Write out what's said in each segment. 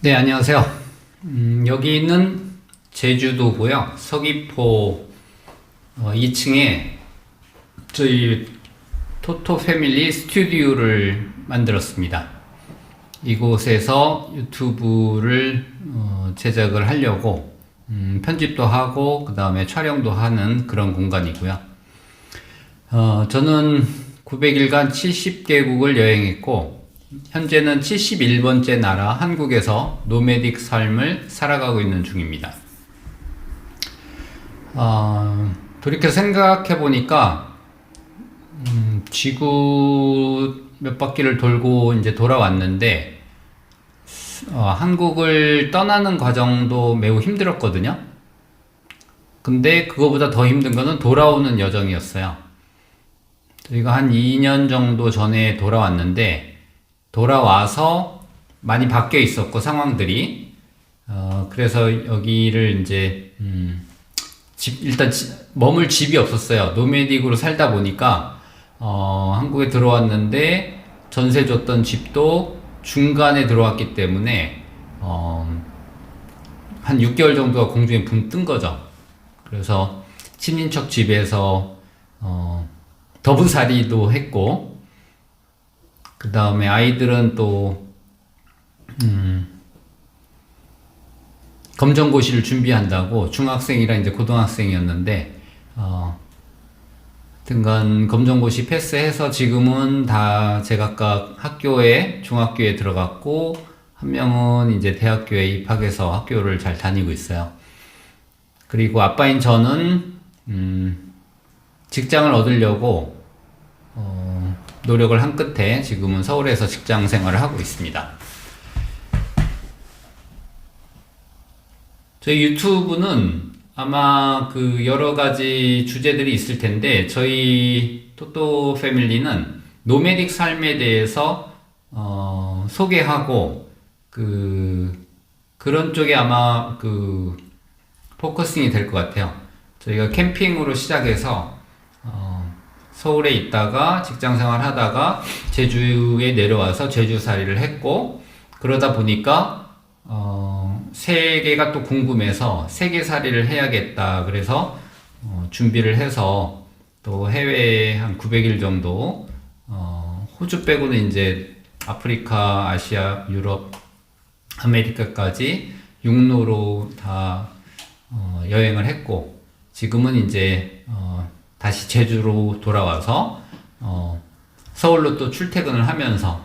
네, 안녕하세요. 여기는 제주도고요. 서귀포 2층에 저희 토토 패밀리 스튜디오를 만들었습니다. 이곳에서 유튜브를 제작을 하려고 편집도 하고 그 다음에 촬영도 하는 그런 공간이고요. 저는 900일간 70개국을 여행했고 현재는 71번째 나라 한국에서 노매딕 삶을 살아가고 있는 중입니다. 돌이켜 생각해 보니까 지구 몇 바퀴를 돌고 이제 돌아왔는데 한국을 떠나는 과정도 매우 힘들었거든요. 근데 그거보다 더 힘든 거는 돌아오는 여정이었어요. 저희가 한 2년 정도 전에 돌아왔는데 돌아와서 많이 바뀌어 있었고 상황들이 그래서 여기를 이제 일단 머물 집이 없었어요. 노매딕으로 살다 보니까 한국에 들어왔는데 전세 줬던 집도 중간에 들어왔기 때문에 한 6개월 정도가 공중에 붕 뜬 거죠. 그래서 친인척 집에서 더부살이도 했고 그 다음에 아이들은 또 검정고시를 준비한다고 중학생이랑 이제 고등학생이었는데 하여튼간 검정고시 패스해서 지금은 다 제각각 학교에 중학교에 들어갔고 한 명은 이제 대학교에 입학해서 학교를 잘 다니고 있어요. 그리고 아빠인 저는 직장을 얻으려고 노력을 한 끝에 지금은 서울에서 직장 생활을 하고 있습니다. 저희 유튜브는 아마 그 여러 가지 주제들이 있을 텐데 저희 토토 패밀리는 노매딕 삶에 대해서 소개하고 그런 쪽에 아마 그 포커싱이 될 것 같아요. 저희가 캠핑으로 시작해서 서울에 있다가 직장생활 하다가 제주에 내려와서 제주살이를 했고 그러다 보니까 세계가 또 궁금해서 세계살이를 해야겠다 그래서 준비를 해서 또 해외에 한 900일 정도 호주 빼고는 이제 아프리카, 아시아, 유럽, 아메리카까지 육로로 다 여행을 했고 지금은 이제 다시 제주로 돌아와서 서울로 또 출퇴근을 하면서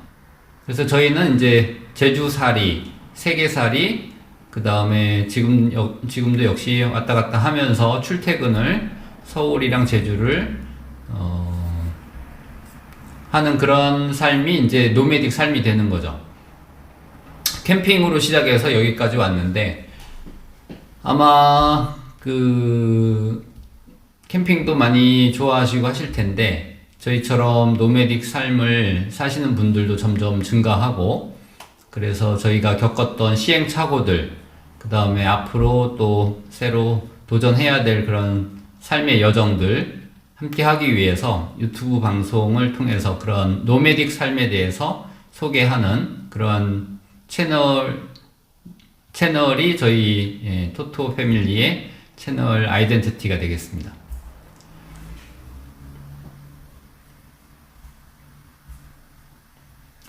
그래서 저희는 이제 제주살이, 세계살이 그 다음에 지금도 역시 왔다 갔다 하면서 출퇴근을 서울이랑 제주를 하는 그런 삶이 이제 노매딕 삶이 되는 거죠. 캠핑으로 시작해서 여기까지 왔는데 아마 캠핑도 많이 좋아하시고 하실 텐데 저희처럼 노매딕 삶을 사시는 분들도 점점 증가하고 그래서 저희가 겪었던 시행착오들 그 다음에 앞으로 또 새로 도전해야 될 그런 삶의 여정들 함께 하기 위해서 유튜브 방송을 통해서 그런 노매딕 삶에 대해서 소개하는 그런 채널이 저희 토토 패밀리의 채널 아이덴티티가 되겠습니다.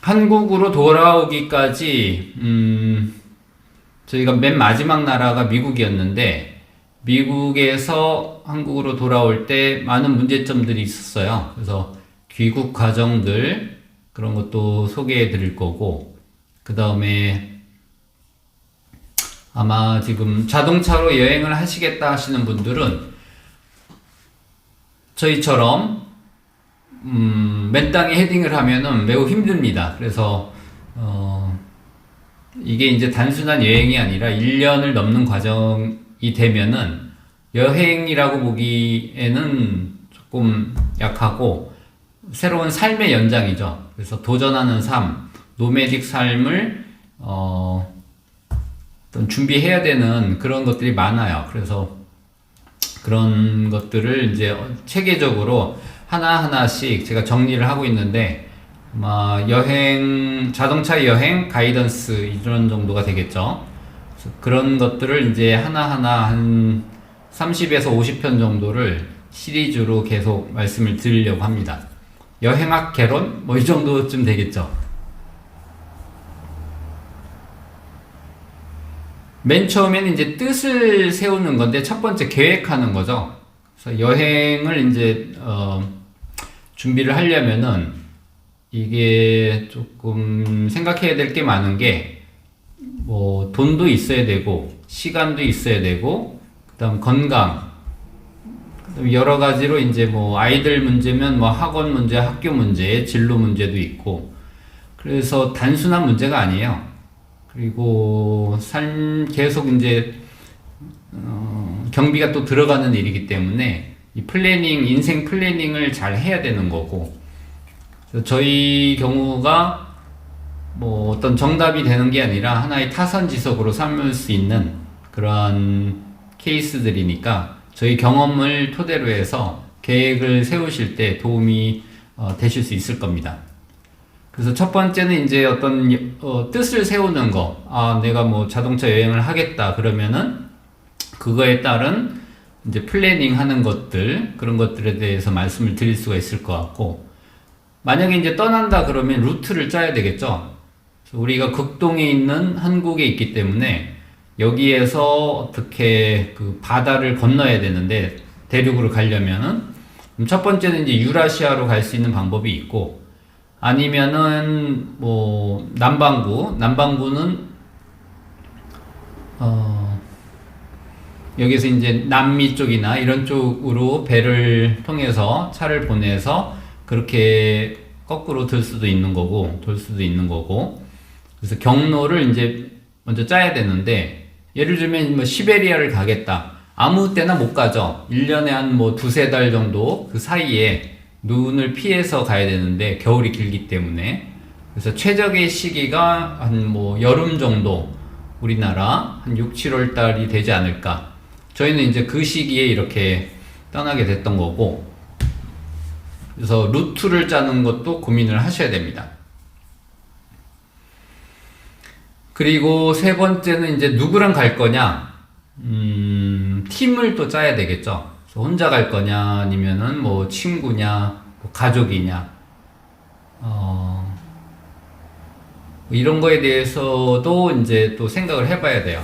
한국으로 돌아오기까지 저희가 맨 마지막 나라가 미국이었는데 미국에서 한국으로 돌아올 때 많은 문제점들이 있었어요. 그래서 귀국 과정들 그런 것도 소개해 드릴 거고 그 다음에 아마 지금 자동차로 여행을 하시겠다 하시는 분들은 저희처럼 맨 땅에 헤딩을 하면은 매우 힘듭니다. 그래서 이게 이제 단순한 여행이 아니라 1년을 넘는 과정이 되면은 여행이라고 보기에는 조금 약하고 새로운 삶의 연장이죠. 그래서 도전하는 삶, 노매딕 삶을 어떤 준비해야 되는 그런 것들이 많아요. 그래서 그런 것들을 이제 체계적으로 하나하나씩 제가 정리를 하고 있는데 아마 여행, 자동차 여행 가이던스 이런 정도가 되겠죠. 그래서 그런 것들을 이제 하나하나 한 30에서 50편 정도를 시리즈로 계속 말씀을 드리려고 합니다. 여행학 개론? 뭐 이 정도쯤 되겠죠. 맨 처음에는 이제 뜻을 세우는 건데 첫 번째 계획하는 거죠. 그래서 여행을 이제 준비를 하려면은 이게 조금 생각해야 될 게 많은 게 뭐 돈도 있어야 되고 시간도 있어야 되고 그다음 건강 그다음 여러 가지로 이제 뭐 아이들 문제면 뭐 학원 문제, 학교 문제, 진로 문제도 있고 그래서 단순한 문제가 아니에요. 그리고 삶 계속 이제 경비가 또 들어가는 일이기 때문에 이 플래닝, 인생 플래닝을 잘 해야 되는 거고 그래서 저희 경우가 뭐 어떤 정답이 되는 게 아니라 하나의 타선지석으로 삼을 수 있는 그러한 케이스들이니까 저희 경험을 토대로 해서 계획을 세우실 때 도움이 되실 수 있을 겁니다. 그래서 첫 번째는 이제 어떤 뜻을 세우는 거. 아, 내가 뭐 자동차 여행을 하겠다 그러면은 그거에 따른 이제 플래닝 하는 것들 그런 것들에 대해서 말씀을 드릴 수가 있을 것 같고 만약에 이제 떠난다 그러면 루트를 짜야 되겠죠. 우리가 극동에 있는 한국에 있기 때문에 여기에서 어떻게 그 바다를 건너야 되는데 대륙으로 가려면은 첫 번째는 이제 유라시아로 갈 수 있는 방법이 있고 아니면은 뭐 남반구는 여기서 이제 남미 쪽이나 이런 쪽으로 배를 통해서 차를 보내서 그렇게 거꾸로 돌 수도 있는 거고 그래서 경로를 이제 먼저 짜야 되는데 예를 들면 뭐 시베리아를 가겠다 아무 때나 못 가죠. 1년에 한 뭐 두세 달 정도 그 사이에 눈을 피해서 가야 되는데 겨울이 길기 때문에 그래서 최적의 시기가 한 뭐 여름 정도 우리나라 한 6, 7월 달이 되지 않을까. 저희는 이제 그 시기에 이렇게 떠나게 됐던 거고 그래서 루트를 짜는 것도 고민을 하셔야 됩니다. 그리고 세 번째는 이제 누구랑 갈 거냐 팀을 또 짜야 되겠죠. 혼자 갈 거냐 아니면은 뭐 친구냐 뭐 가족이냐 이런 거에 대해서도 이제 또 생각을 해봐야 돼요.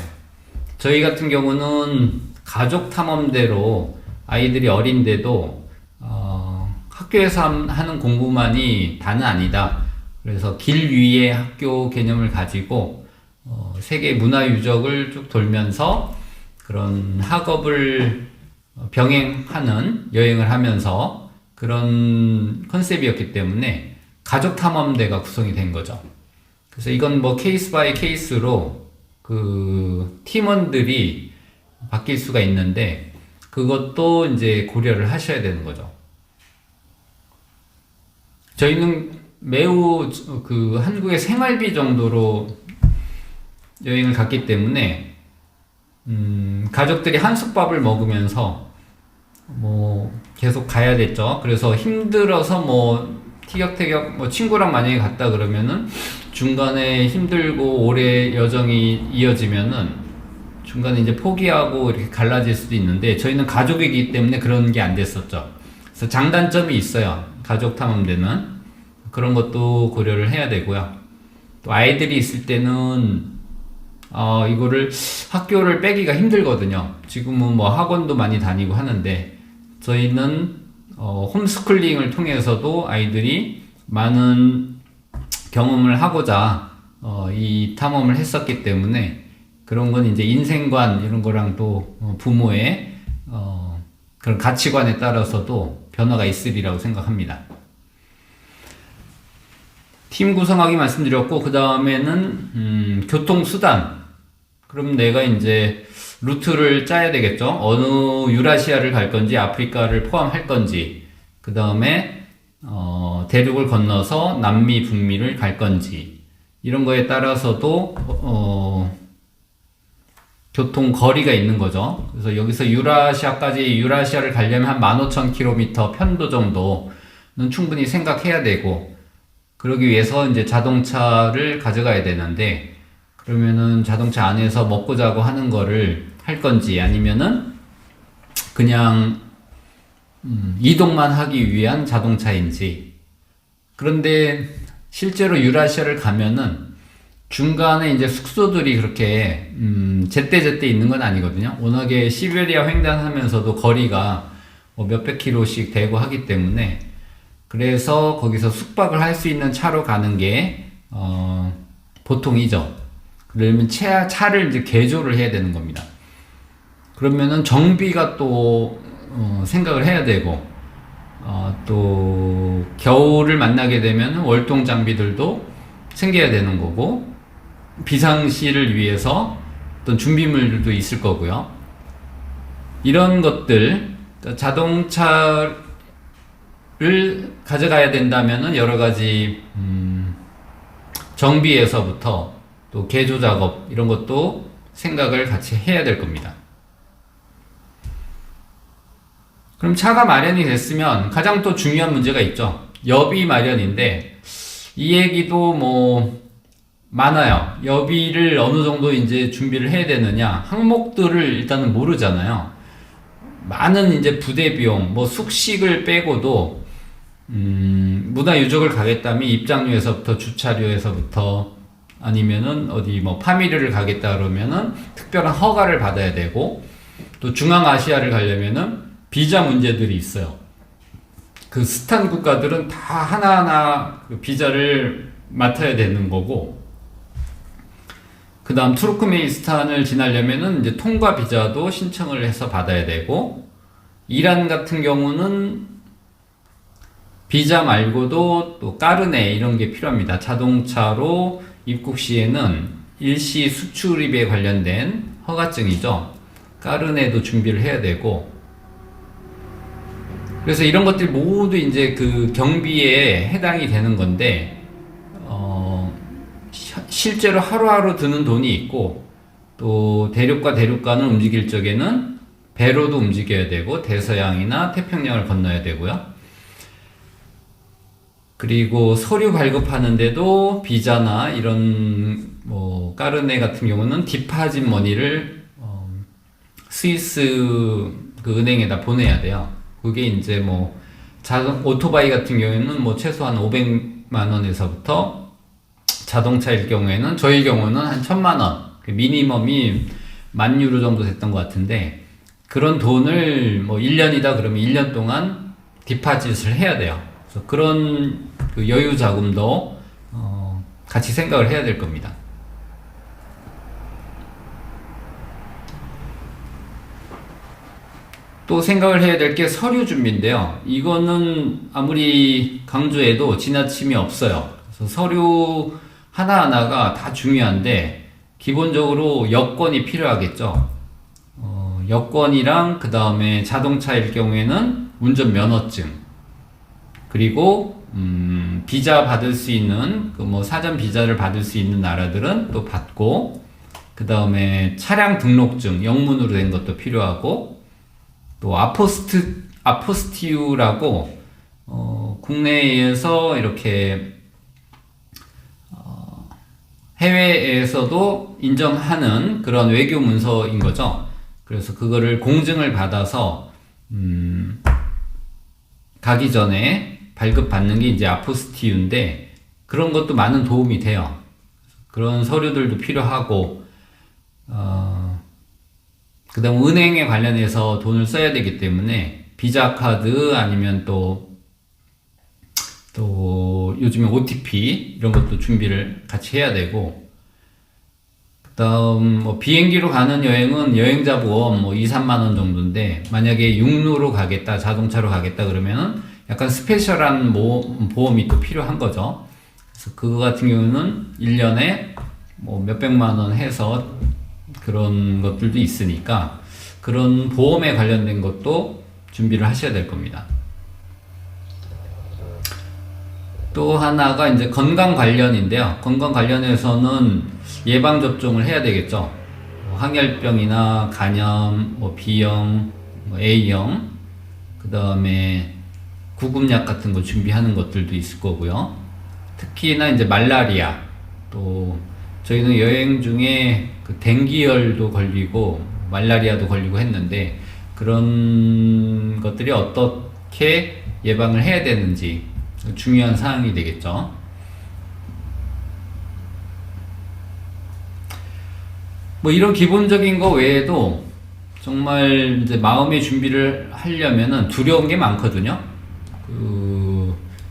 저희 같은 경우는 가족 탐험대로 아이들이 어린데도 학교에서 하는 공부만이 다는 아니다. 그래서 길 위에 학교 개념을 가지고 세계 문화 유적을 쭉 돌면서 그런 학업을 병행하는 여행을 하면서 그런 컨셉이었기 때문에 가족 탐험대가 구성이 된 거죠. 그래서 이건 뭐 케이스 바이 케이스로 그 팀원들이 바뀔 수가 있는데 그것도 이제 고려를 하셔야 되는 거죠. 저희는 매우 그 한국의 생활비 정도로 여행을 갔기 때문에 가족들이 한솥밥을 먹으면서 뭐 계속 가야 됐죠. 그래서 힘들어서 뭐 티격태격 뭐 친구랑 만약에 갔다 그러면은 중간에 힘들고 오래 여정이 이어지면은 중간에 이제 포기하고 이렇게 갈라질 수도 있는데 저희는 가족이기 때문에 그런 게 안 됐었죠. 그래서 장단점이 있어요. 가족 탐험대는 그런 것도 고려를 해야 되고요. 또 아이들이 있을 때는 이거를 학교를 빼기가 힘들거든요. 지금은 뭐 학원도 많이 다니고 하는데 저희는 홈스쿨링을 통해서도 아이들이 많은 경험을 하고자 이 탐험을 했었기 때문에 그런 건 이제 인생관 이런 거랑 또 부모의 그런 가치관에 따라서도 변화가 있으리라고 생각합니다. 팀 구성하기 말씀드렸고 그 다음에는 교통수단. 그럼 내가 이제 루트를 짜야 되겠죠. 어느 유라시아를 갈 건지 아프리카를 포함할 건지 그 다음에 대륙을 건너서 남미 북미를 갈 건지 이런 거에 따라서도 교통 거리가 있는 거죠. 그래서 여기서 유라시아를 가려면 한 15,000km 편도 정도는 충분히 생각해야 되고 그러기 위해서 이제 자동차를 가져가야 되는데, 그러면은 자동차 안에서 먹고 자고 하는 거를 할 건지 아니면은 그냥 이동만 하기 위한 자동차인지. 그런데 실제로 유라시아를 가면은 중간에 이제 숙소들이 그렇게 제때제때 있는 건 아니거든요. 워낙에 시베리아 횡단하면서도 거리가 뭐 몇백 킬로씩 되고 하기 때문에, 그래서 거기서 숙박을 할 수 있는 차로 가는 게 보통이죠. 그러면 차를 이제 개조를 해야 되는 겁니다. 그러면은 정비가 또 생각을 해야 되고, 또 겨울을 만나게 되면 월동 장비들도 챙겨야 되는 거고, 비상시를 위해서 어떤 준비물들도 있을 거고요. 이런 것들, 자동차를 가져가야 된다면은 여러 가지 정비에서부터 또 개조 작업 이런 것도 생각을 같이 해야 될 겁니다. 그럼 차가 마련이 됐으면 가장 또 중요한 문제가 있죠. 여비 마련인데, 이 얘기도 뭐 많아요. 여비를 어느 정도 이제 준비를 해야 되느냐, 항목들을 일단은 모르잖아요. 많은 이제 부대 비용, 뭐 숙식을 빼고도 문화유적을 가겠다면 입장료에서부터 주차료에서부터, 아니면은 어디 뭐 파미르를 가겠다 그러면은 특별한 허가를 받아야 되고, 또 중앙아시아를 가려면은 비자 문제들이 있어요. 그 스탄 국가들은 다 하나하나 그 비자를 맡아야 되는 거고, 그 다음 투르크메니스탄을 지나려면은 이제 통과 비자도 신청을 해서 받아야 되고, 이란 같은 경우는 비자 말고도 또 까르네 이런 게 필요합니다. 자동차로 입국 시에는 일시 수출입에 관련된 허가증이죠. 까르네도 준비를 해야 되고, 그래서 이런 것들이 모두 이제 그 경비에 해당이 되는 건데, 실제로 하루하루 드는 돈이 있고, 또 대륙과 대륙 간을 움직일 적에는 배로도 움직여야 되고, 대서양이나 태평양을 건너야 되고요. 그리고 서류 발급하는데도 비자나 이런 뭐 까르네 같은 경우는 디파짓 머니를 스위스 그 은행에다 보내야 돼요. 그게 이제 뭐 오토바이 같은 경우에는 뭐 최소한 500만 원에서부터, 자동차일 경우에는, 저희 경우는 한 1000만 원, 그 미니멈이 10,000유로 정도 됐던 것 같은데, 그런 돈을 뭐 1년이다 그러면 1년 동안 디파짓을 해야 돼요. 그래서 그런 그 여유 자금도 같이 생각을 해야 될 겁니다. 또 생각을 해야 될 게 서류 준비인데요. 이거는 아무리 강조해도 지나침이 없어요. 그래서 서류 하나하나가 다 중요한데, 기본적으로 여권이 필요하겠죠. 여권이랑 그 다음에 자동차일 경우에는 운전면허증, 그리고 비자 받을 수 있는 그 뭐 사전 비자를 받을 수 있는 나라들은 또 받고, 그 다음에 차량 등록증 영문으로 된 것도 필요하고, 또 아포스티유라고 국내에서 이렇게 해외에서도 인정하는 그런 외교 문서인 거죠. 그래서 그거를 공증을 받아서 가기 전에 발급받는 게 이제 아포스티유인데, 그런 것도 많은 도움이 돼요. 그런 서류들도 필요하고, 그 다음 은행에 관련해서 돈을 써야 되기 때문에 비자 카드 아니면 또 요즘에 OTP 이런 것도 준비를 같이 해야 되고, 그 다음 뭐 비행기로 가는 여행은 여행자 보험 뭐 2, 3만 원 정도인데, 만약에 육로로 가겠다, 자동차로 가겠다 그러면은 약간 스페셜한 보험이 또 필요한 거죠. 그래서 그거 같은 경우는 1년에 뭐 몇백만 원 해서 그런 것들도 있으니까, 그런 보험에 관련된 것도 준비를 하셔야 될 겁니다. 또 하나가 이제 건강 관련인데요. 건강 관련해서는 예방접종을 해야 되겠죠. 항열병이나 간염, 뭐 B형, 뭐 A형, 그 다음에 구급약 같은 거 준비하는 것들도 있을 거고요. 특히나 이제 말라리아, 또 저희는 여행 중에 그 댕기열도 걸리고 말라리아도 걸리고 했는데, 그런 것들이 어떻게 예방을 해야 되는지 중요한 사항이 되겠죠. 뭐 이런 기본적인 거 외에도 정말 이제 마음의 준비를 하려면은 두려운 게 많거든요.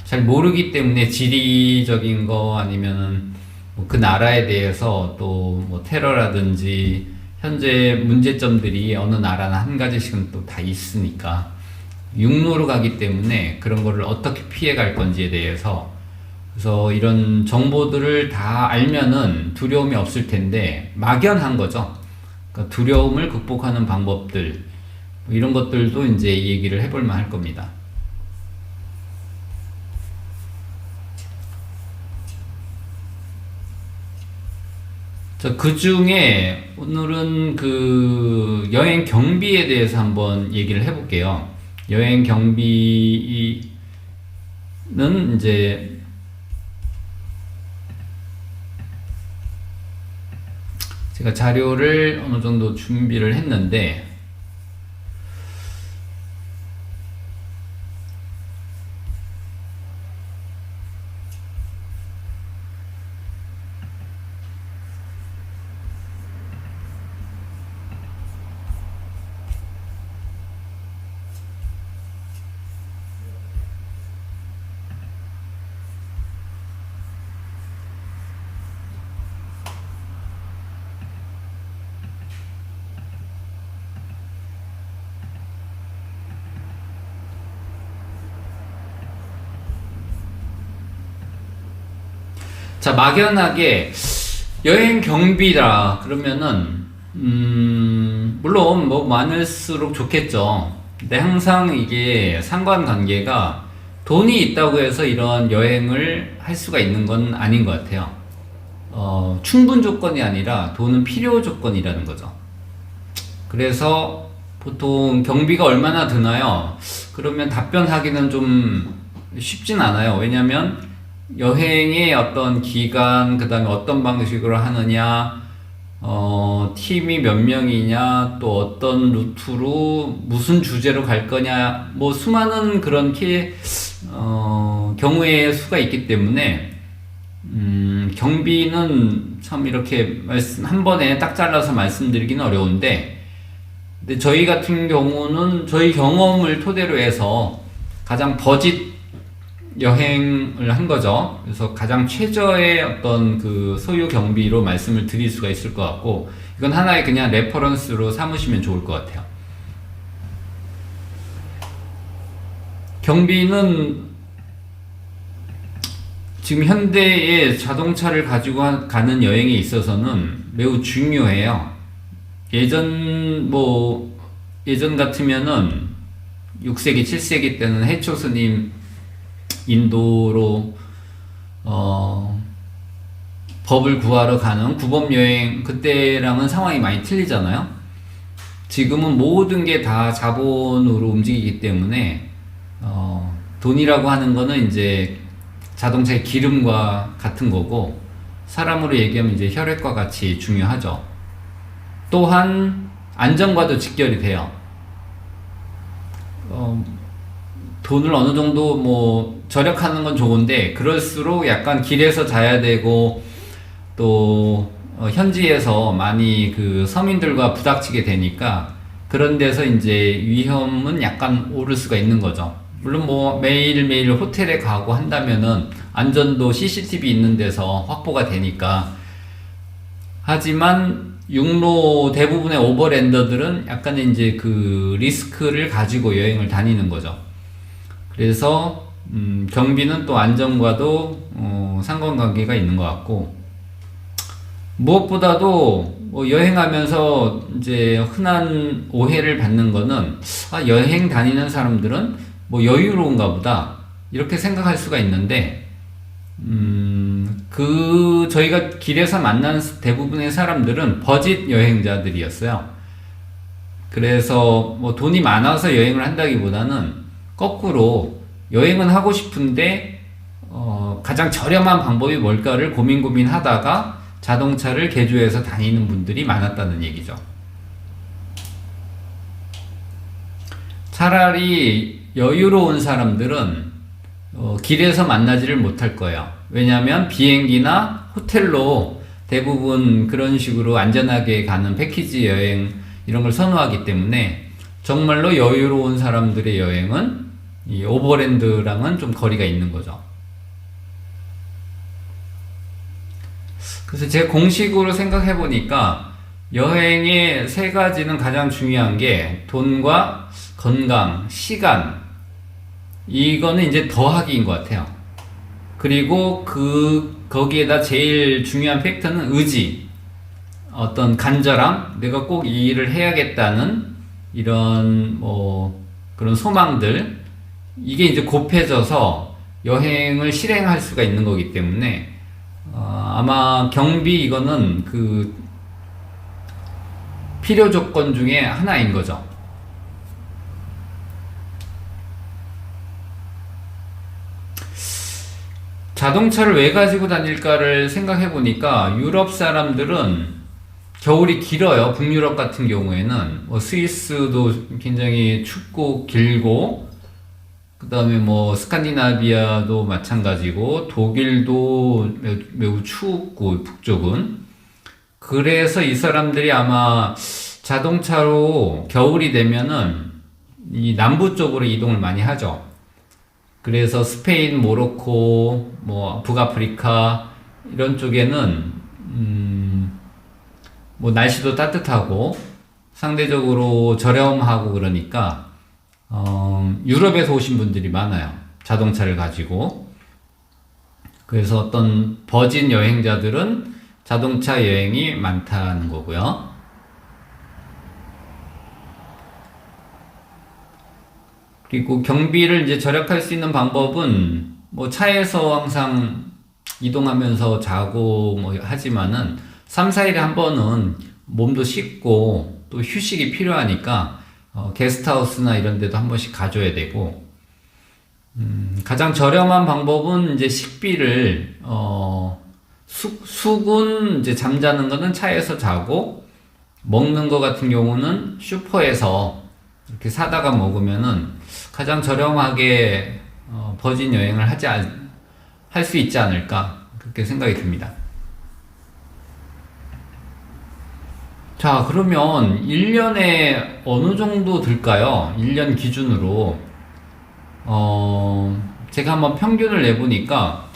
잘 모르기 때문에 지리적인 거 아니면은 뭐그 나라에 대해서 또 뭐 테러라든지 현재 문제점들이 어느 나라나 한 가지씩은 또 다 있으니까 육로로 가기 때문에 그런 거를 어떻게 피해 갈 건지에 대해서, 그래서 이런 정보들을 다 알면은 두려움이 없을 텐데 막연한 거죠. 그러니까 두려움을 극복하는 방법들, 뭐 이런 것들도 이제 얘기를 해볼 만할 겁니다. 그 중에 오늘은 그 여행 경비에 대해서 한번 얘기를 해볼게요. 여행 경비는 이제 제가 자료를 어느 정도 준비를 했는데, 자, 막연하게 여행 경비라 그러면은 물론 뭐 많을수록 좋겠죠. 근데 항상 이게 상관관계가 돈이 있다고 해서 이런 여행을 할 수가 있는 건 아닌 것 같아요. 충분 조건이 아니라 돈은 필요 조건이라는 거죠. 그래서 보통 경비가 얼마나 드나요? 그러면 답변하기는 좀 쉽진 않아요. 왜냐면 여행의 어떤 기간, 그 다음에 어떤 방식으로 하느냐, 팀이 몇 명이냐, 또 어떤 루트로 무슨 주제로 갈 거냐, 뭐 수많은 그런 경우의 수가 있기 때문에 경비는 참 이렇게 한 번에 딱 잘라서 말씀드리기는 어려운데, 근데 저희 같은 경우는 저희 경험을 토대로 해서 가장 버짓 여행을 한 거죠. 그래서 가장 최저의 어떤 그 소요 경비로 말씀을 드릴 수가 있을 것 같고, 이건 하나의 그냥 레퍼런스로 삼으시면 좋을 것 같아요. 경비는 지금 현대의 자동차를 가지고 가는 여행에 있어서는 매우 중요해요. 예전 같으면은 6세기, 7세기 때는 해초 스님 인도로 법을 구하러 가는 구법 여행, 그때랑은 상황이 많이 틀리잖아요. 지금은 모든 게 다 자본으로 움직이기 때문에 돈이라고 하는 거는 이제 자동차의 기름과 같은 거고, 사람으로 얘기하면 이제 혈액과 같이 중요하죠. 또한 안전과도 직결이 돼요. 돈을 어느 정도 뭐 절약하는 건 좋은데, 그럴수록 약간 길에서 자야 되고, 또 현지에서 많이 그 서민들과 부닥치게 되니까 그런 데서 이제 위험은 약간 오를 수가 있는 거죠. 물론 뭐 매일매일 호텔에 가고 한다면은 안전도 CCTV 있는 데서 확보가 되니까. 하지만 육로 대부분의 오버랜더들은 약간의 이제 그 리스크를 가지고 여행을 다니는 거죠. 그래서 경비는 또 안전과도 상관관계가 있는 것 같고, 무엇보다도 뭐 여행하면서 이제 흔한 오해를 받는 거는, 여행 다니는 사람들은 뭐 여유로운가 보다 이렇게 생각할 수가 있는데, 저희가 길에서 만난 대부분의 사람들은 버짓 여행자들이었어요. 그래서 뭐 돈이 많아서 여행을 한다기보다는 거꾸로 여행은 하고 싶은데 가장 저렴한 방법이 뭘까를 고민하다가 자동차를 개조해서 다니는 분들이 많았다는 얘기죠. 차라리 여유로운 사람들은 길에서 만나지를 못할 거예요. 왜냐하면 비행기나 호텔로 대부분 그런 식으로 안전하게 가는 패키지 여행 이런 걸 선호하기 때문에 정말로 여유로운 사람들의 여행은 이 오버랜드랑은 좀 거리가 있는 거죠. 그래서 제가 공식으로 생각해 보니까 여행의 세 가지는 가장 중요한 게 돈과 건강, 시간, 이거는 이제 더하기인 것 같아요. 그리고 거기에다 제일 중요한 팩터는 의지, 어떤 간절함, 내가 꼭 이 일을 해야겠다는 이런 그런 소망들, 이게 이제 곱해져서 여행을 실행할 수가 있는 거기 때문에 아마 경비 이거는 그 필요 조건 중에 하나인 거죠. 자동차를 왜 가지고 다닐까를 생각해 보니까 유럽 사람들은 겨울이 길어요. 북유럽 같은 경우에는 스위스도 굉장히 춥고 길고, 그 다음에 스칸디나비아도 마찬가지고, 독일도 매우 춥고 북쪽은. 그래서 이 사람들이 아마 자동차로 겨울이 되면은 이 남부 쪽으로 이동을 많이 하죠. 그래서 스페인, 모로코, 북아프리카 이런 쪽에는 날씨도 따뜻하고 상대적으로 저렴하고 그러니까 유럽에서 오신 분들이 많아요. 자동차를 가지고. 그래서 어떤 버진 여행자들은 자동차 여행이 많다는 거고요. 그리고 경비를 이제 절약할 수 있는 방법은 차에서 항상 이동하면서 자고 하지만은 3, 4일에 한 번은 몸도 씻고 또 휴식이 필요하니까 게스트하우스나 이런 데도 한 번씩 가줘야 되고, 가장 저렴한 방법은 이제 식비를 숙은 이제 잠자는 거는 차에서 자고, 먹는 거 같은 경우는 슈퍼에서 이렇게 사다가 먹으면은 가장 저렴하게 버진 여행을 할 수 있지 않을까, 그렇게 생각이 듭니다. 자, 그러면 1년에 어느 정도 들까요? 1년 기준으로 제가 한번 평균을 내보니까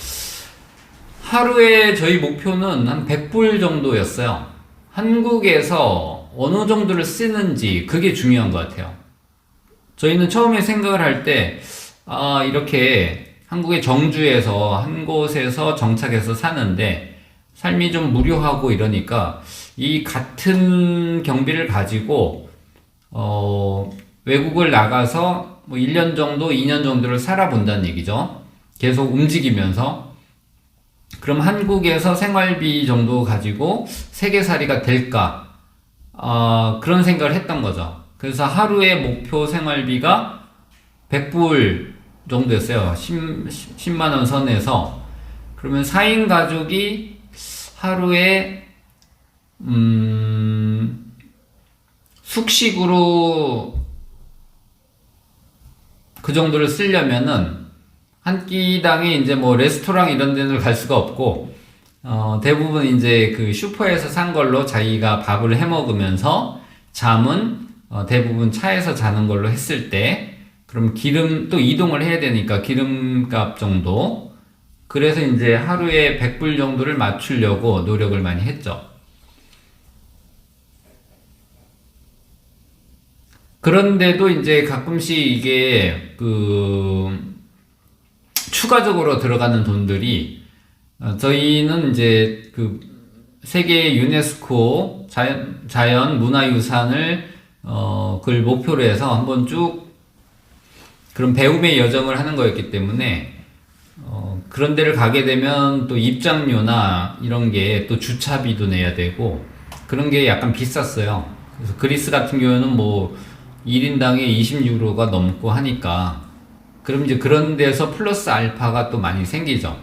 하루에 저희 목표는 한 100불 정도였어요. 한국에서 어느 정도를 쓰는지, 그게 중요한 것 같아요. 저희는 처음에 생각을 할 때 이렇게 한국의 정주에서 한 곳에서 정착해서 사는데 삶이 좀 무료하고 이러니까 이 같은 경비를 가지고 외국을 나가서 1년 정도, 2년 정도를 살아본다는 얘기죠. 계속 움직이면서. 그럼 한국에서 생활비 정도 가지고 세계살이가 될까? 그런 생각을 했던 거죠. 그래서 하루의 목표 생활비가 100불 정도였어요. 10만원 선에서. 그러면 4인 가족이 하루에 숙식으로 그 정도를 쓰려면은 한 끼당에 이제 레스토랑 이런 데는 갈 수가 없고, 대부분 이제 그 슈퍼에서 산 걸로 자기가 밥을 해 먹으면서 잠은 대부분 차에서 자는 걸로 했을 때, 그럼 기름 또 이동을 해야 되니까 기름값 정도, 그래서 이제 하루에 100불 정도를 맞추려고 노력을 많이 했죠. 그런데도 이제 가끔씩 이게 추가적으로 들어가는 돈들이, 저희는 이제 세계 유네스코 자연 문화유산을 그걸 목표로 해서 한번 쭉 그런 배움의 여정을 하는 거였기 때문에 그런 데를 가게 되면 또 입장료나 이런 게 또 주차비도 내야 되고 그런 게 약간 비쌌어요. 그래서 그리스 같은 경우는 1인당에 20유로가 넘고 하니까, 그럼 이제 그런 데서 플러스 알파가 또 많이 생기죠.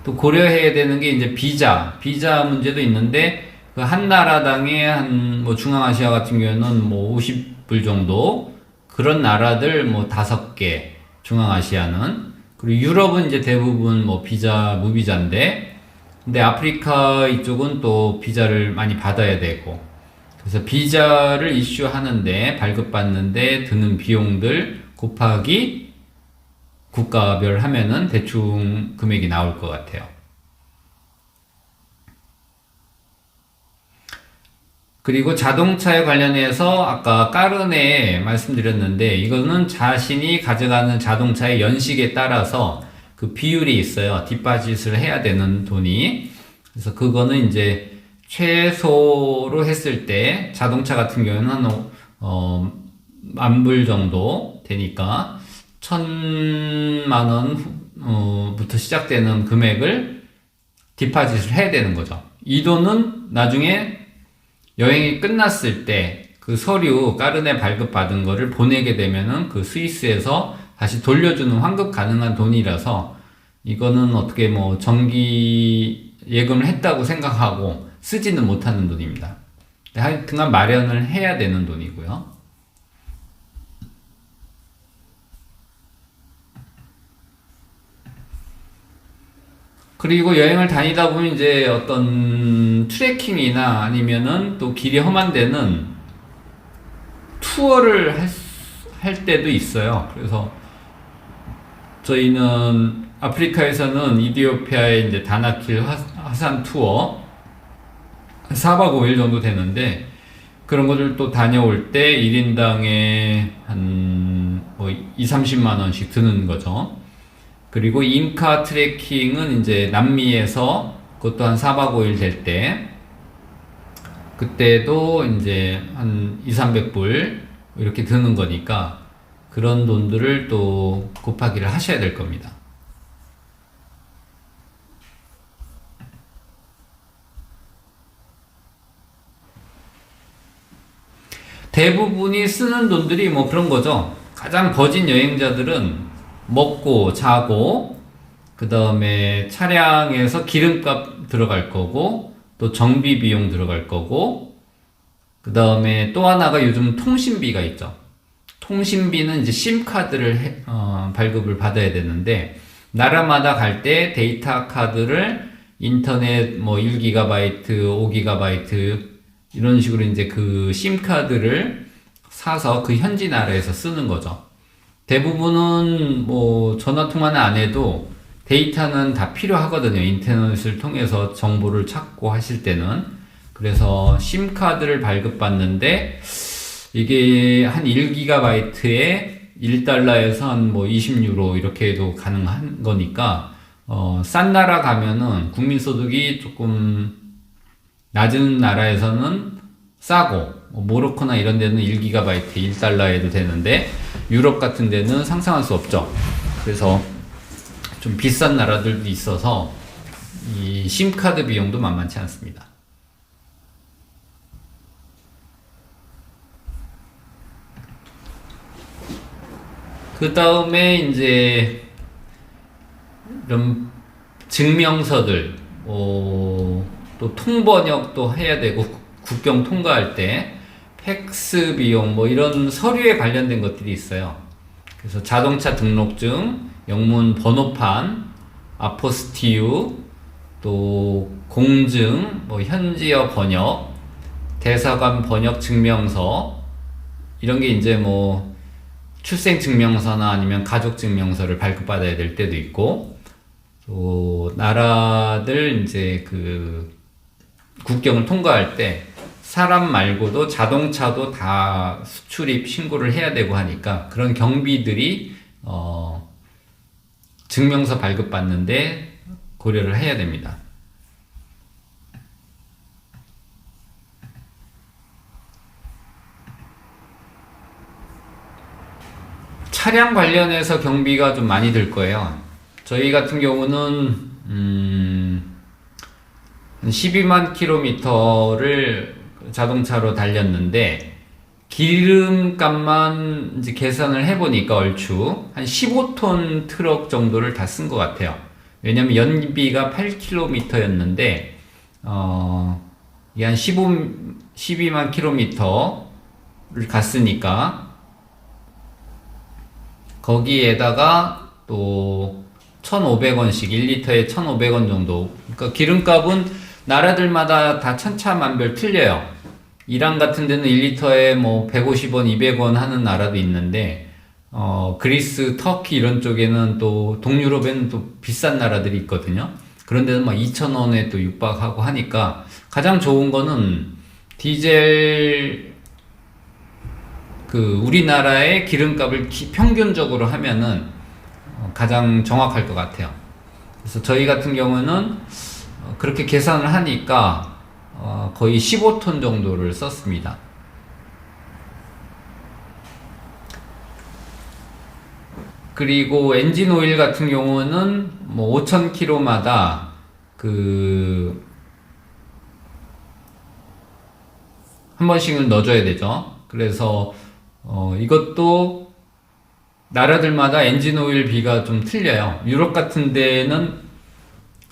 또 고려해야 되는 게 이제 비자 문제도 있는데 그 한 나라당에 한 뭐 중앙아시아 같은 경우에는 뭐 50불 정도 그런 나라들 뭐 5개 중앙아시아는 그리고 유럽은 이제 대부분 뭐 무비자인데 근데 아프리카 이쪽은 또 비자를 많이 받아야 되고 그래서 비자를 이슈하는데 발급받는데 드는 비용들 곱하기 국가별 하면은 대충 금액이 나올 것 같아요. 그리고 자동차에 관련해서 아까 까르네 말씀드렸는데 이거는 자신이 가져가는 자동차의 연식에 따라서 그 비율이 있어요. 뒷바짓을 해야 되는 돈이. 그래서 그거는 이제 최소로 했을 때 자동차 같은 경우는 한 10,000불 정도 되니까 1,000만 원 부터 시작되는 금액을 뒷바짓을 해야 되는 거죠. 이 돈은 나중에 여행이 끝났을 때 그 서류 까르네 발급받은 거를 보내게 되면은 그 스위스에서 다시 돌려주는 환급 가능한 돈이라서 이거는 어떻게 뭐 정기 예금을 했다고 생각하고 쓰지는 못하는 돈입니다. 하여튼간 마련을 해야 되는 돈이고요. 그리고 여행을 다니다 보면 이제 어떤 트레킹이나 아니면은 또 길이 험한 데는 투어를 할 때도 있어요. 그래서 저희는 아프리카에서는 이디오피아의 이제 다나킬 하산 투어 4박 5일 정도 되는데 그런 것들 또 다녀올 때 1인당에 한 뭐 20-30만 원씩 드는 거죠. 그리고 잉카 트레킹은 이제 남미에서 그것도 한 4박 5일 될 때 그때도 이제 한 200-300불 이렇게 드는 거니까 그런 돈들을 또 곱하기를 하셔야 될 겁니다. 대부분이 쓰는 돈들이 뭐 그런 거죠. 가장 거진 여행자들은 먹고 자고 그 다음에 차량에서 기름값 들어갈 거고 또 정비 비용 들어갈 거고 그 다음에 또 하나가 요즘 통신비가 있죠. 통신비는 이제 심카드를 발급을 받아야 되는데 나라마다 갈 때 데이터 카드를 인터넷 뭐 1GB, 5GB 이런 식으로 이제 그 심카드를 사서 그 현지 나라에서 쓰는 거죠. 대부분은 뭐 전화 통화는 안 해도 데이터는 다 필요하거든요. 인터넷을 통해서 정보를 찾고 하실 때는. 그래서 심카드를 발급받는데 이게 한 1GB에 1달러에서 한 뭐 20유로 이렇게 해도 가능한 거니까 싼 나라 가면은 국민소득이 조금 낮은 나라에서는 싸고 모로코나 이런 데는 1GB 1달러에도 되는데 유럽 같은 데는 상상할 수 없죠. 그래서 좀 비싼 나라들도 있어서 이 심카드 비용도 만만치 않습니다. 그 다음에 이제 이런 증명서들 또 통번역도 해야 되고 국경 통과할 때 팩스 비용 뭐 이런 서류에 관련된 것들이 있어요. 그래서 자동차 등록증, 영문 번호판, 아포스티유, 또 공증, 뭐 현지어 번역, 대사관 번역 증명서 이런 게 이제 뭐 출생 증명서나 아니면 가족 증명서를 발급받아야 될 때도 있고 또 나라들 이제 그 국경을 통과할 때 사람 말고도 자동차도 다 수출입 신고를 해야 되고 하니까 그런 경비들이 증명서 발급받는데 고려를 해야 됩니다. 차량 관련해서 경비가 좀 많이 들 거예요. 저희 같은 경우는 12만 킬로미터를 자동차로 달렸는데 기름값만 이제 계산을 해보니까 얼추 한 15톤 트럭 정도를 다 쓴 것 같아요. 왜냐면 연비가 8km였는데 이게 한 12만 km를 갔으니까 거기에다가 또 1,500원씩 1리터에 1,500원 정도. 그러니까 기름값은 나라들마다 다 천차만별 틀려요. 이란 같은 데는 1리터에 뭐 150원, 200원 하는 나라도 있는데 그리스, 터키 이런 쪽에는 또 동유럽에는 또 비싼 나라들이 있거든요. 그런 데는 막 2,000원에 또 육박하고 하니까 가장 좋은 거는 디젤 우리나라의 기름값을 평균적으로 하면은 가장 정확할 것 같아요. 그래서 저희 같은 경우는 그렇게 계산을 하니까 거의 15톤 정도를 썼습니다. 그리고 엔진 오일 같은 경우는 뭐 5,000km마다 한 번씩은 넣어줘야 되죠. 그래서 이것도 나라들마다 엔진 오일 비가 좀 틀려요. 유럽 같은 데는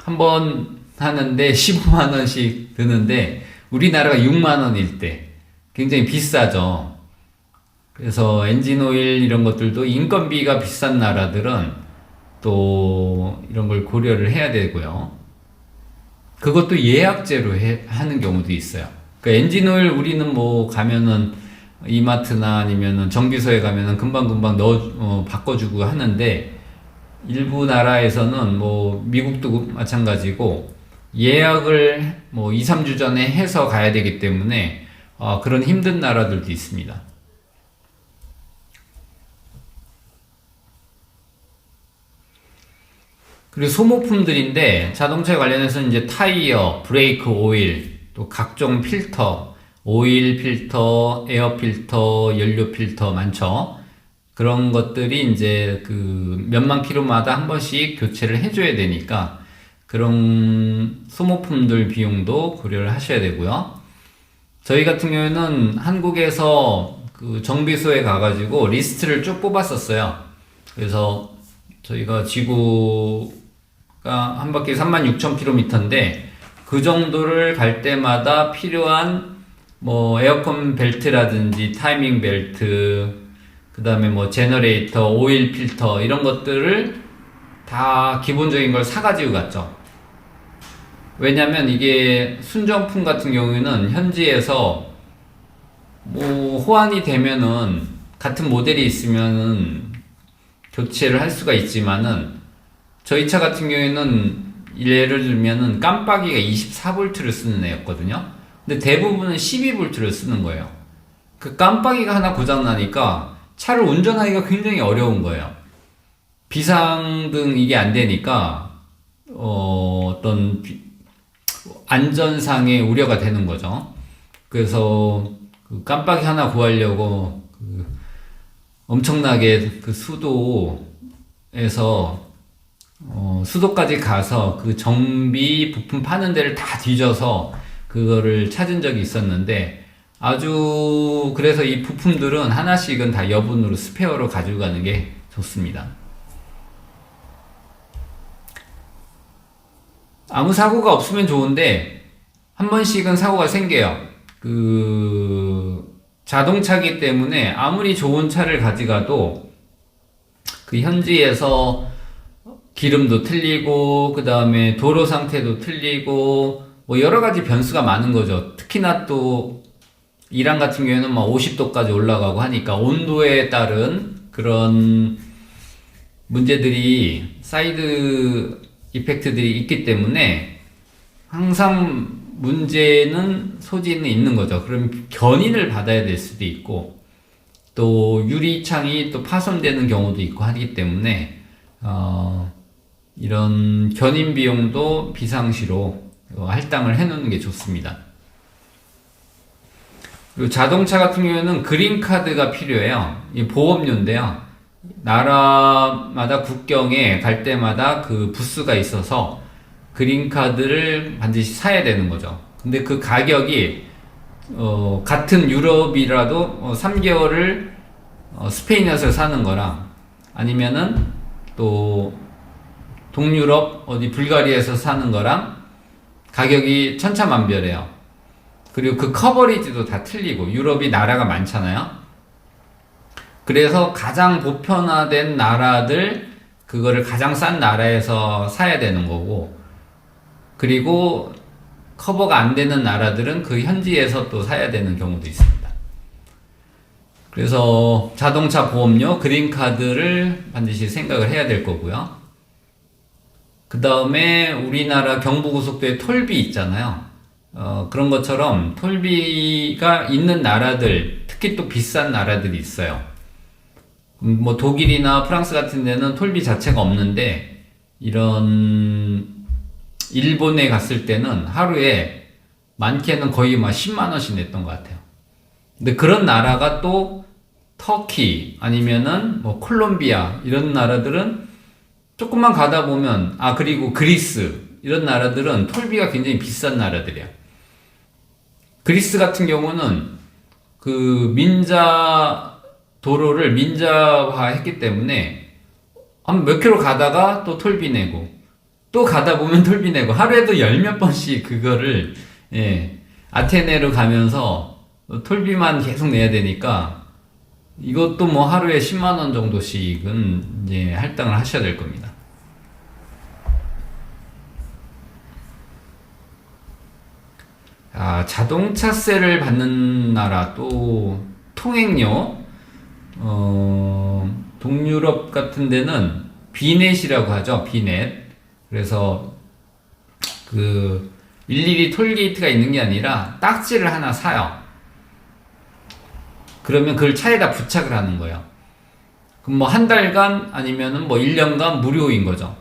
한 번 하는데 15만원씩 드는데 우리나라가 6만원일 때 굉장히 비싸죠. 그래서 엔진 오일 이런 것들도 인건비가 비싼 나라들은 또 이런 걸 고려를 해야 되고요. 그것도 예약제로 하는 경우도 있어요. 그러니까 엔진 오일 우리는 뭐 가면은 이마트나 아니면은 정비소에 가면은 금방금방 바꿔주고 하는데 일부 나라에서는 뭐 미국도 마찬가지고 예약을 뭐 2, 3주 전에 해서 가야 되기 때문에 그런 힘든 나라들도 있습니다. 그리고 소모품들인데 자동차 관련해서 이제 타이어, 브레이크 오일, 또 각종 필터, 오일 필터, 에어 필터, 연료 필터 많죠. 그런 것들이 이제 몇만 킬로마다 한 번씩 교체를 해줘야 되니까 그런 소모품들 비용도 고려를 하셔야 되고요. 저희 같은 경우에는 한국에서 정비소에 가가지고 리스트를 쭉 뽑았었어요. 그래서 저희가 지구가 한 바퀴 36,000km인데 그 정도를 갈 때마다 필요한 뭐 에어컨 벨트라든지 타이밍 벨트, 그 다음에 뭐 제너레이터, 오일 필터 이런 것들을 다 기본적인 걸 사가지고 갔죠. 왜냐면 이게 순정품 같은 경우에는 현지에서 뭐 호환이 되면은 같은 모델이 있으면은 교체를 할 수가 있지만은 저희 차 같은 경우에는 예를 들면은 깜빡이가 24V를 쓰는 애였거든요. 근데 대부분은 12V를 쓰는 거예요. 그 깜빡이가 하나 고장나니까 차를 운전하기가 굉장히 어려운 거예요. 비상등 이게 안 되니까 어떤 안전상의 우려가 되는 거죠. 그래서 깜빡이 하나 구하려고 엄청나게 수도에서 수도까지 가서 정비 부품 파는 데를 다 뒤져서 그거를 찾은 적이 있었는데 그래서 이 부품들은 하나씩은 다 여분으로 스페어로 가지고 가는 게 좋습니다. 아무 사고가 없으면 좋은데 한 번씩은 사고가 생겨요. 자동차기 때문에 아무리 좋은 차를 가져가도 현지에서 기름도 틀리고 그 다음에 도로 상태도 틀리고 뭐 여러 가지 변수가 많은 거죠. 특히나 또 이란 같은 경우에는 막 50도까지 올라가고 하니까 온도에 따른 그런 문제들이 사이드 이펙트들이 있기 때문에 항상 소지는 있는 거죠. 그럼 견인을 받아야 될 수도 있고 또 유리창이 또 파손되는 경우도 있고 하기 때문에 이런 견인 비용도 비상시로 할당을 해 놓는 게 좋습니다. 그리고 자동차 같은 경우에는 그린카드가 필요해요. 이 보험료인데요. 나라마다 국경에 갈 때마다 부스가 있어서 그린카드를 반드시 사야 되는 거죠. 근데 그 가격이 같은 유럽이라도 3개월을 스페인에서 사는 거랑 아니면은 또 동유럽 어디 불가리아에서 사는 거랑 가격이 천차만별해요. 그리고 그 커버리지도 다 틀리고, 유럽이 나라가 많잖아요. 그래서 가장 보편화된 나라들, 그거를 가장 싼 나라에서 사야 되는 거고, 그리고 커버가 안 되는 나라들은 그 현지에서 또 사야 되는 경우도 있습니다. 그래서 자동차 보험료, 그린카드를 반드시 생각을 해야 될 거고요. 그 다음에 우리나라 경부고속도에 톨비 있잖아요. 그런 것처럼 톨비가 있는 나라들, 특히 또 비싼 나라들이 있어요. 뭐 독일이나 프랑스 같은 데는 톨비 자체가 없는데, 이런 일본에 갔을 때는 하루에 많게는 거의 막 10만 원씩 냈던 것 같아요. 근데 그런 나라가 또 터키 아니면은 뭐 콜롬비아 이런 나라들은 조금만 가다 보면, 그리고 그리스 이런 나라들은 톨비가 굉장히 비싼 나라들이야. 그리스 같은 경우는 그 민자 도로를 민자화 했기 때문에 한 몇 킬로 가다가 또 톨비 내고, 또 가다 보면 톨비 내고, 하루에도 열 몇 번씩 그거를, 아테네로 가면서 톨비만 계속 내야 되니까, 이것도 뭐 하루에 10만 원 정도씩은 이제 할당을 하셔야 될 겁니다. 자동차세를 받는 나라, 또 통행료, 동유럽 같은 데는 비넷이라고 하죠. 비넷. 그래서 그 일일이 톨게이트가 있는 게 아니라 딱지를 하나 사요. 그러면 그걸 차에다 부착을 하는 거예요. 그럼 뭐 한 달간 아니면은 뭐 1년간 무료인 거죠.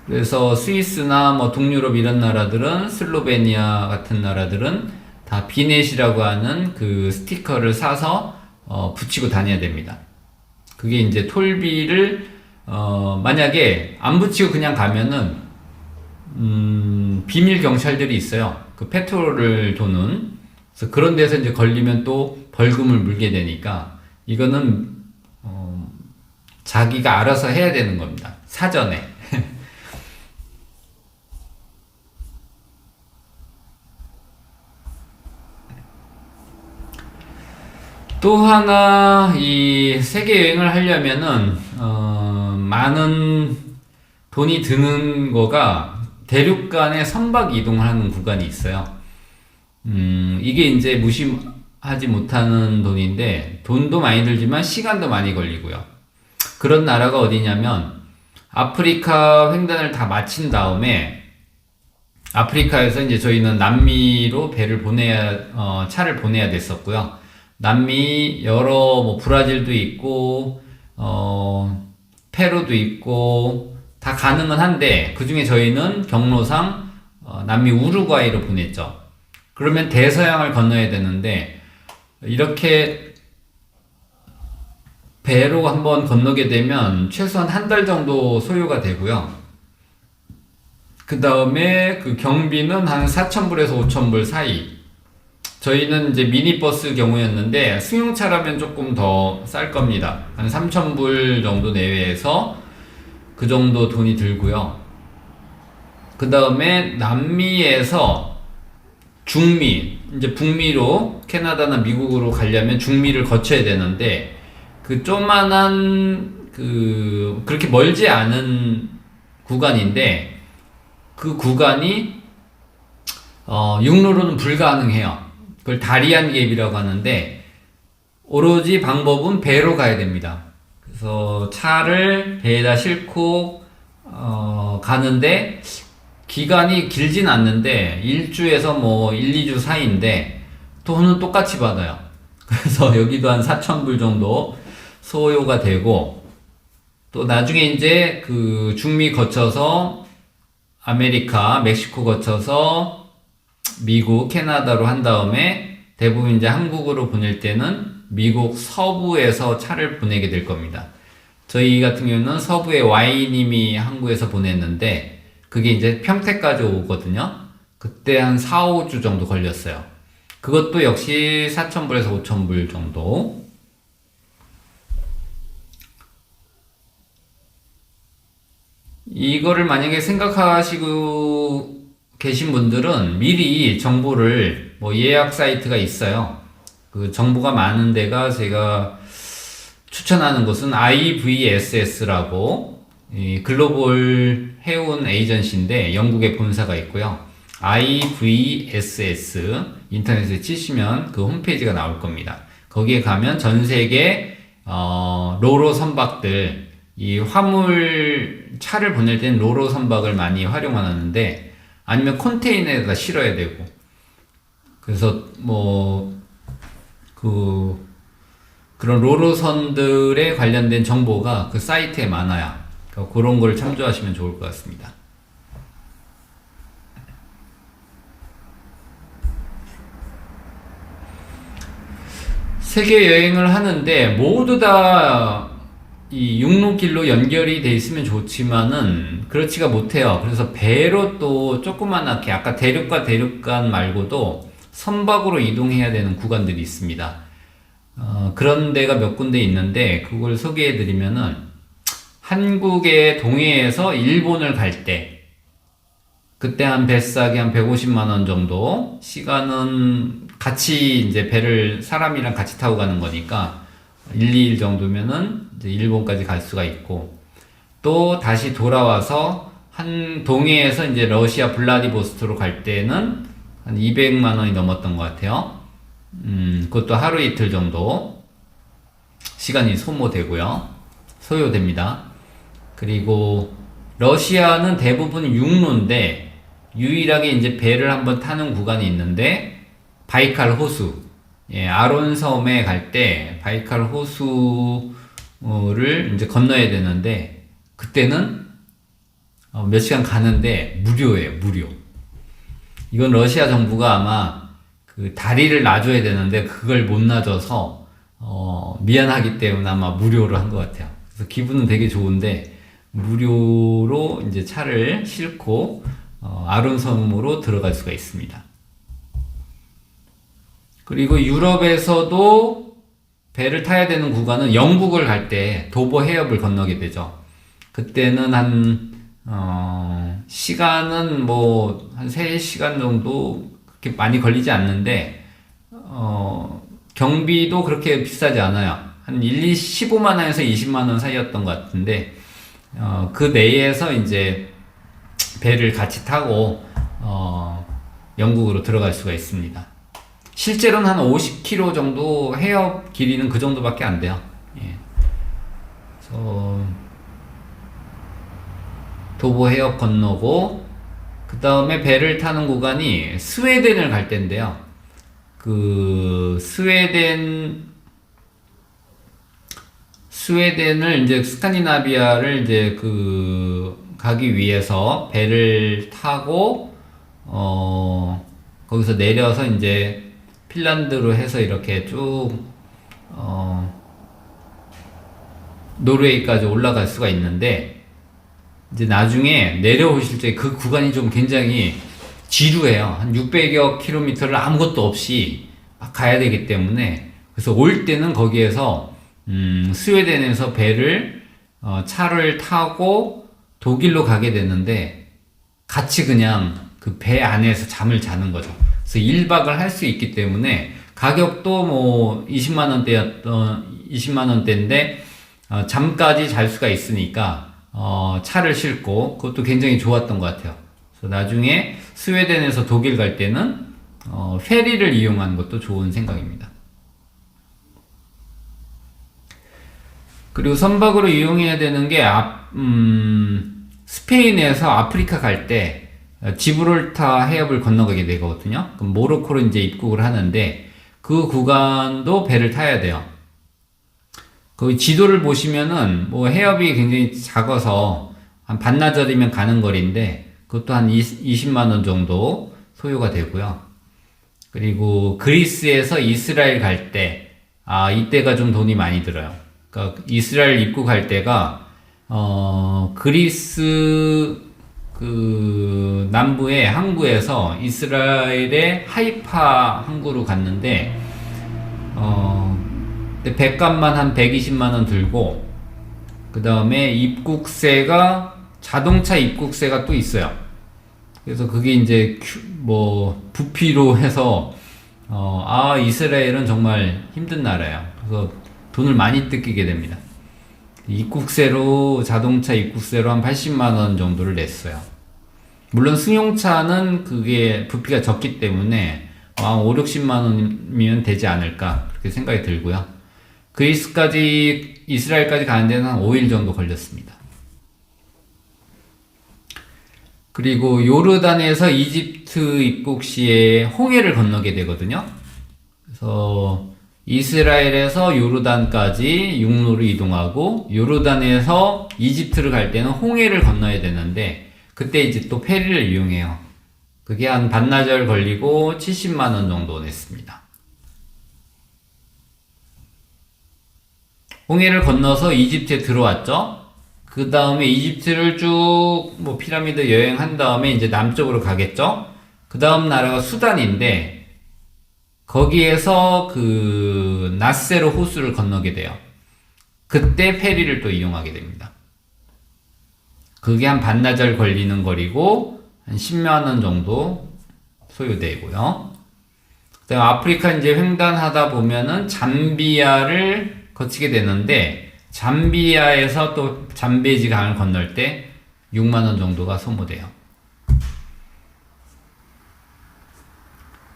그래서 스위스나 뭐 동유럽 이런 나라들은, 슬로베니아 같은 나라들은 다 비넷이라고 하는 그 스티커를 사서 붙이고 다녀야 됩니다. 그게 이제 톨비를 만약에 안 붙이고 그냥 가면은 비밀 경찰들이 있어요. 그 페트롤을 도는. 그래서 그런 데서 이제 걸리면 또 벌금을 물게 되니까, 이거는 자기가 알아서 해야 되는 겁니다. 사전에. 또 하나, 이 세계 여행을 하려면은 많은 돈이 드는 거가 대륙 간의 선박 이동을 하는 구간이 있어요. 이게 이제 무시하지 못하는 돈인데, 돈도 많이 들지만 시간도 많이 걸리고요. 그런 나라가 어디냐면, 아프리카 횡단을 다 마친 다음에, 아프리카에서 이제 저희는 남미로 차를 보내야 됐었고요. 남미 여러 뭐 브라질도 있고, 페루도 있고, 다 가능은 한데, 그 중에 저희는 경로상 남미 우루과이로 보냈죠. 그러면 대서양을 건너야 되는데, 이렇게 배로 한번 건너게 되면 최소한 한 달 정도 소요가 되고요. 그 다음에 그 경비는 한 4,000불에서 5,000불 사이. 저희는 이제 미니버스 경우였는데, 승용차라면 조금 더 쌀 겁니다. 한 3,000불 정도 내외에서 그 정도 돈이 들고요. 그 다음에 남미에서 중미, 이제 북미로, 캐나다나 미국으로 가려면 중미를 거쳐야 되는데, 그 조만한, 그렇게 멀지 않은 구간인데, 그 구간이, 육로로는 불가능해요. 그걸 다리안 갭이라고 하는데, 오로지 방법은 배로 가야 됩니다. 그래서 차를 배에다 싣고 가는데, 기간이 길진 않는데 1주에서 뭐 1, 2주 사이인데 돈은 똑같이 받아요. 그래서 여기도 한 4,000불 정도 소요가 되고, 또 나중에 이제 그 중미 거쳐서 아메리카, 멕시코 거쳐서 미국, 캐나다로 한 다음에 대부분 이제 한국으로 보낼 때는 미국 서부에서 차를 보내게 될 겁니다. 저희 같은 경우는 서부의 Y님이 한국에서 보냈는데, 그게 이제 평택까지 오거든요. 그때 한 4, 5주 정도 걸렸어요. 그것도 역시 4,000불에서 5,000불 정도. 이거를 만약에 생각하시고 계신 분들은 미리 정보를 뭐 예약 사이트가 있어요. 그 정보가 많은 데가 제가 추천하는 곳은 IVSS라고 글로벌 해운 에이전시인데 영국에 본사가 있고요. IVSS 인터넷에 치시면 그 홈페이지가 나올 겁니다. 거기에 가면 전 세계 로로 선박들 이 화물 차를 보낼 때는 로로 선박을 많이 활용하는데 아니면 컨테이너에다 실어야 되고 그래서 그런 로로선들에 관련된 정보가 그 사이트에 많아요. 그러니까 그런 걸 참조하시면 좋을 것 같습니다. 세계 여행을 하는데 모두 다 이 육로길로 연결이 돼 있으면 좋지만은 그렇지가 못해요. 그래서 배로 또 조그만하게 아까 대륙과 대륙 간 말고도 선박으로 이동해야 되는 구간들이 있습니다. 그런 데가 몇 군데 있는데 그걸 소개해 드리면은 한국의 동해에서 일본을 갈 때 그때 한 뱃삭이 한 150만 원 정도 시간은 같이 이제 배를 사람이랑 같이 타고 가는 거니까 1, 2일 정도면은 이제 일본까지 갈 수가 있고 또 다시 돌아와서 한 동해에서 이제 러시아 블라디보스토크로 갈 때는 한 200만 원이 넘었던 것 같아요. 그것도 하루 이틀 정도 시간이 소요됩니다. 그리고 러시아는 대부분 육로인데 유일하게 이제 배를 한번 타는 구간이 있는데 바이칼 호수, 아론섬에 갈 때 바이칼 호수를 이제 건너야 되는데 그때는 몇 시간 가는데 무료예요, 무료. 이건 러시아 정부가 아마 그 다리를 놔줘야 되는데 그걸 못 놔줘서 미안하기 때문에 아마 무료로 한 것 같아요. 그래서 기분은 되게 좋은데 무료로 이제 차를 싣고 아론섬으로 들어갈 수가 있습니다. 그리고 유럽에서도 배를 타야 되는 구간은 영국을 갈 때 도보 해협을 건너게 되죠. 그때는 시간은 한 3시간 정도 그렇게 많이 걸리지 않는데, 경비도 그렇게 비싸지 않아요. 한 15만 원에서 20만 원 사이였던 것 같은데, 그 내에서 이제 배를 같이 타고, 영국으로 들어갈 수가 있습니다. 실제로는 한 50km 정도 해협 길이는 그 정도밖에 안 돼요. 그래서 도보 해협 건너고 그 다음에 배를 타는 구간이 스웨덴을 갈 때인데요. 그 스웨덴을 이제 스칸디나비아를 이제 가기 위해서 배를 타고 거기서 내려서 이제 핀란드로 해서 이렇게 쭉 노르웨이까지 올라갈 수가 있는데 이제 나중에 내려오실 때 그 구간이 좀 굉장히 지루해요. 한 600여 킬로미터를 아무것도 없이 막 가야 되기 때문에 그래서 올 때는 거기에서 스웨덴에서 차를 타고 독일로 가게 되는데 같이 그냥 그 배 안에서 잠을 자는 거죠. 그래서 1박을 할 수 있기 때문에 가격도 20만 원대인데 잠까지 잘 수가 있으니까 차를 싣고 그것도 굉장히 좋았던 것 같아요. 그래서 나중에 스웨덴에서 독일 갈 때는 페리를 이용하는 것도 좋은 생각입니다. 그리고 선박으로 이용해야 되는 게 스페인에서 아프리카 갈 때 지브롤타 해협을 건너가게 되거든요. 그럼 모로코로 이제 입국을 하는데 그 구간도 배를 타야 돼요. 거기 지도를 보시면은 해협이 굉장히 작아서 한 반나절이면 가는 거리인데 그것도 한 20만 원 정도 소요가 되고요. 그리고 그리스에서 이스라엘 갈 때 이때가 좀 돈이 많이 들어요. 그러니까 이스라엘 입국할 때가 그리스 남부의 항구에서 이스라엘의 하이파 항구로 갔는데 근데 배값만 한 120만 원 들고 그 다음에 입국세가 자동차 입국세가 또 있어요. 그래서 그게 이제 부피로 해서 이스라엘은 정말 힘든 나라예요. 그래서 돈을 많이 뜯기게 됩니다. 입국세로 자동차 입국세로 한 80만 원 정도를 냈어요. 물론 승용차는 그게 부피가 적기 때문에 5, 60만 원이면 되지 않을까 그렇게 생각이 들고요. 그리스까지 이스라엘까지 가는 데는 한 5일 정도 걸렸습니다. 그리고 요르단에서 이집트 입국 시에 홍해를 건너게 되거든요. 그래서 이스라엘에서 요르단까지 육로로 이동하고 요르단에서 이집트를 갈 때는 홍해를 건너야 되는데 그때 이제 또 페리를 이용해요. 그게 한 반나절 걸리고 70만 원 정도 냈습니다. 홍해를 건너서 이집트에 들어왔죠. 그 다음에 이집트를 쭉 피라미드 여행한 다음에 이제 남쪽으로 가겠죠. 그 다음 나라가 수단인데 거기에서 그 나세르 호수를 건너게 돼요. 그때 페리를 또 이용하게 됩니다. 그게 한 반나절 걸리는 거리고 한 10만 원 정도 소요되고요. 그다음 아프리카 이제 횡단하다 보면은 잠비아를 거치게 되는데 잠비아에서 또 잠베지 강을 건널 때 6만 원 정도가 소모돼요.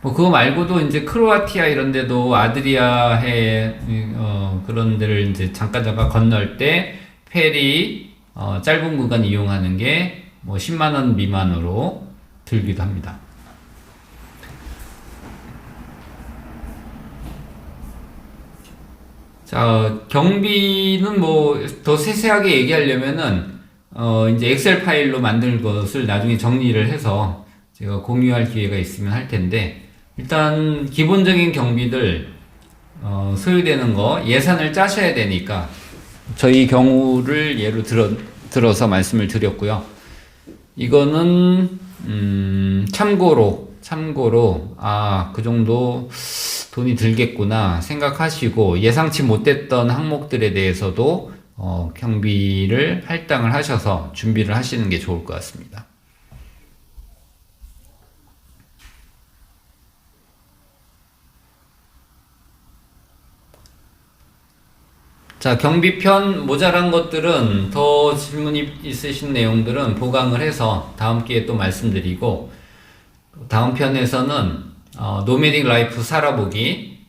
그거 말고도 이제 크로아티아 이런 데도 아드리아해 그런 데를 이제 잠깐 건널 때 페리 짧은 구간 이용하는 게 10만 원 미만으로 들기도 합니다. 자, 경비는 더 세세하게 얘기하려면은 이제 엑셀 파일로 만들 것을 나중에 정리를 해서 제가 공유할 기회가 있으면 할 텐데 일단 기본적인 경비들 소요되는 거 예산을 짜셔야 되니까 저희 경우를 예로 들어서 말씀을 드렸고요. 이거는 참고로 그 정도 돈이 들겠구나 생각하시고 예상치 못했던 항목들에 대해서도 경비를 할당을 하셔서 준비를 하시는 게 좋을 것 같습니다. 자, 경비편 모자란 것들은 더 질문이 있으신 내용들은 보강을 해서 다음 기회에 또 말씀드리고 다음 편에서는 노매딕 라이프 살아보기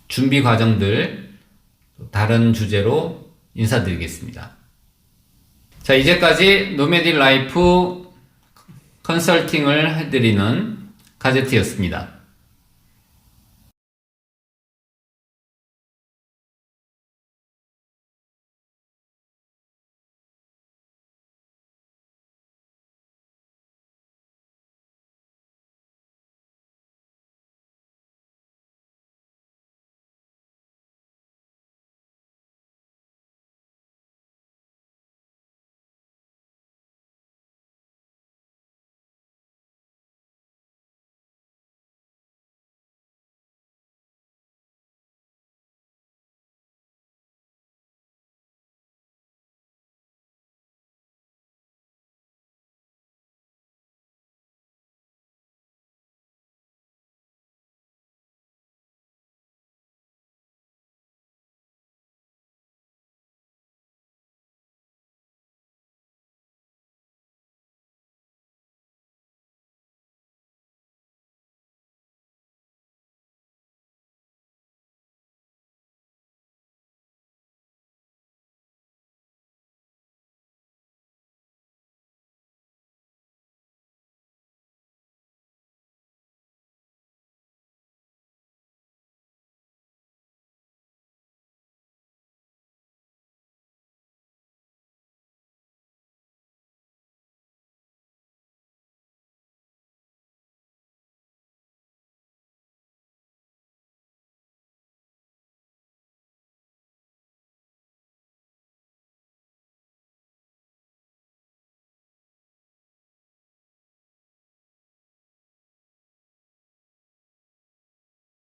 준비 과정들 다른 주제로 인사드리겠습니다. 자, 이제까지 노매딕 라이프 컨설팅을 해드리는 가제트였습니다.